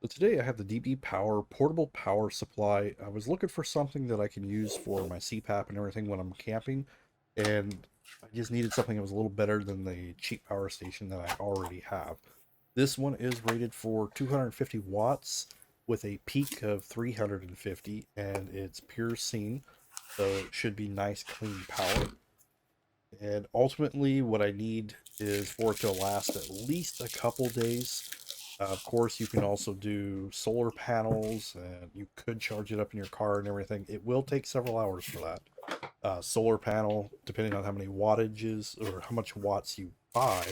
So today I have the DBPOWER portable power supply. I was looking for something that I can use for my CPAP and everything when I'm camping, and I just needed something that was a little better than the cheap power station that I already have. This one is rated for 250 watts with a peak of 350, and it's pure scene, so it should be nice, clean power. And ultimately, what I need is for it to last at least a couple days. Of course, you can also do solar panels, and you could charge it up in your car and everything. It will take several hours for that. Solar panel, depending on how many wattages or how much watts you buy,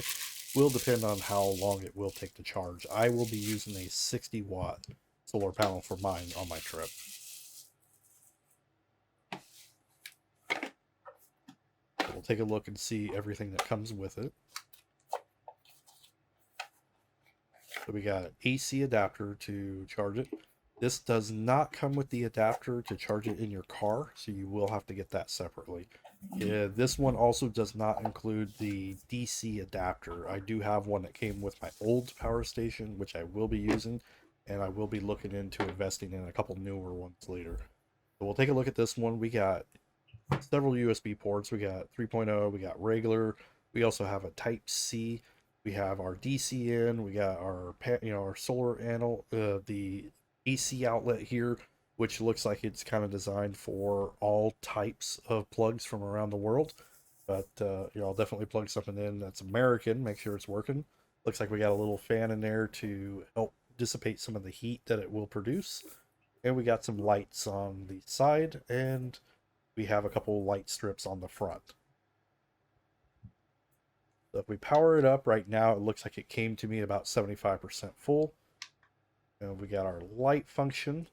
will depend on how long it will take to charge. I will be using a 60-watt solar panel for mine on my trip. We'll take a look and see everything that comes with it. So we got AC adapter to charge it. This does not come with the adapter to charge it in your car, so you will have to get that separately. Yeah, this one also does not include the DC adapter. I do have one that came with my old power station, which I will be using, and I will be looking into investing in a couple newer ones later. So we'll take a look at this one. We got several USB ports. We got 3.0, we got regular. We also have a Type C. We have our DC in. We got our our solar panel, the AC outlet here, which looks like it's kind of designed for all types of plugs from around the world. But I'll definitely plug something in that's American. Make sure it's working. Looks like we got a little fan in there to help dissipate some of the heat that it will produce. And we got some lights on the side, and we have a couple light strips on the front. So if we power it up right now, it looks like it came to me about 75% full. And we got our light function.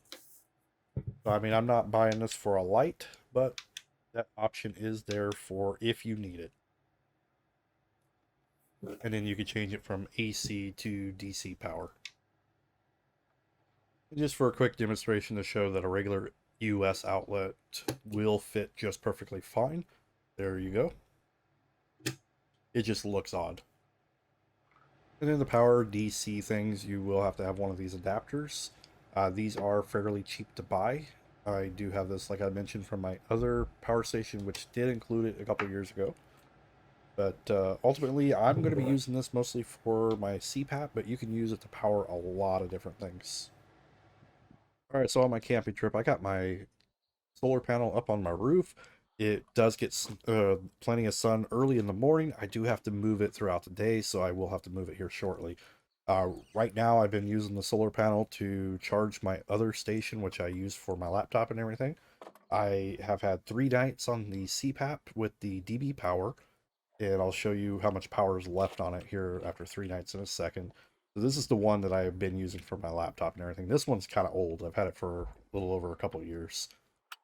So, I mean, I'm not buying this for a light, but that option is there for if you need it. And then you can change it from AC to DC power. And just for a quick demonstration to show that a regular US outlet will fit just perfectly fine. There you go. It just looks odd. And then the power DC things, you will have to have one of these adapters. These are fairly cheap to buy. I do have this, like I mentioned, from my other power station, which did include it a couple years ago. But ultimately, I'm going to be using this mostly for my CPAP, but you can use it to power a lot of different things. All right, so on my camping trip, I got my solar panel up on my roof. It does get plenty of sun early in the morning. I do have to move it throughout the day, so I will have to move it here shortly. Right now, I've been using the solar panel to charge my other station, which I use for my laptop and everything. I have had 3 nights on the CPAP with the DBPOWER, and I'll show you how much power is left on it here after 3 nights in a second. So this is the one that I've been using for my laptop and everything. This one's kind of old. I've had it for a little over a couple years.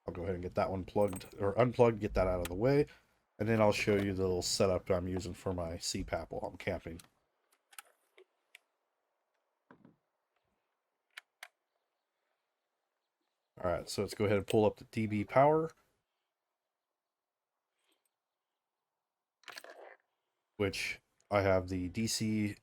I'll go ahead and get that one plugged or unplugged, get that out of the way. And then I'll show you the little setup I'm using for my CPAP while I'm camping. All right, so let's go ahead and pull up the DBPOWER, which I have the DC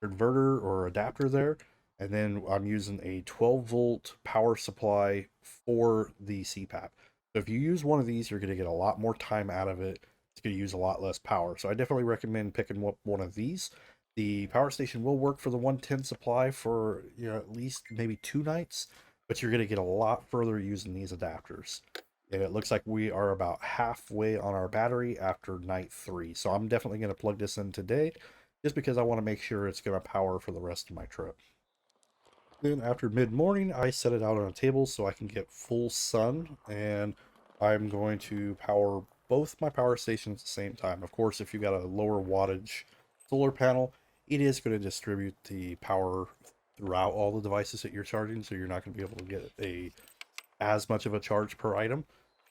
converter or adapter there. And then I'm using a 12-volt power supply for the CPAP. So if you use one of these, you're going to get a lot more time out of it. It's going to use a lot less power. So I definitely recommend picking up one of these. The power station will work for the 110 supply for at least maybe 2 nights, but you're going to get a lot further using these adapters. And it looks like we are about halfway on our battery after night 3. So I'm definitely going to plug this in today just because I want to make sure it's going to power for the rest of my trip. Then after mid-morning, I set it out on a table so I can get full sun, and I'm going to power both my power stations at the same time. Of course, if you've got a lower wattage solar panel, it is going to distribute the power throughout all the devices that you're charging, so you're not going to be able to get as much of a charge per item.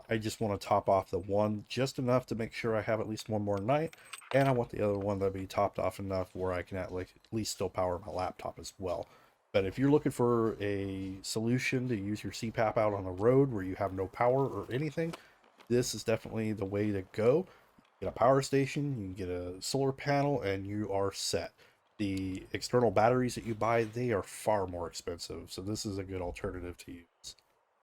I just want to top off the one just enough to make sure I have at least one more night, and I want the other one to be topped off enough where I can at least still power my laptop as well. But if you're looking for a solution to use your CPAP out on the road where you have no power or anything, this is definitely the way to go. Get a power station, you can get a solar panel, and you are set. The external batteries that you buy, they are far more expensive. So this is a good alternative to use.